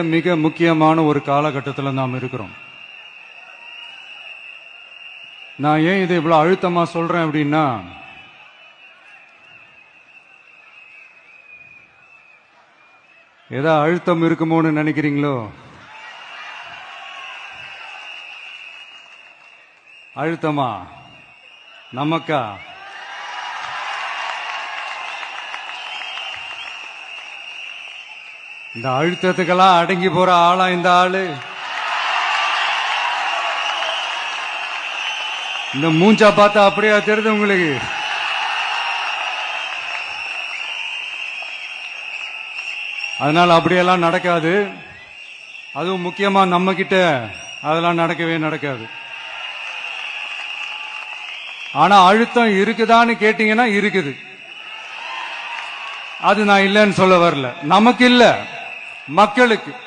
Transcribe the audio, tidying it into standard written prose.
மிக முக்கியமான ஒரு காலகட்டத்தில் நாம் இருக்கிறோம். நான் ஏன் இதை இவ்வளவு அழுத்தமா சொல்றேன் அப்படின்னா, ஏதோ அழுத்தம் இருக்குமோன்னு நினைக்கிறீங்களோ? அழுத்தமா நமக்கா? இந்த அழுத்தத்துக்கெல்லாம் அடங்கி போற ஆளா இந்த ஆளு? இந்த மூஞ்சா பார்த்தா அப்படியா தெரியுது உங்களுக்கு? அதனால அப்படியெல்லாம் நடக்காது. அதுவும் முக்கியமா நம்ம கிட்ட அதெல்லாம் நடக்கவே நடக்காது. ஆனா அழுத்தம் இருக்குதான்னு கேட்டீங்கன்னா இருக்குது. அது நான் இல்லைன்னு சொல்ல வரல. நமக்கு இல்ல, மக்களுக்கு.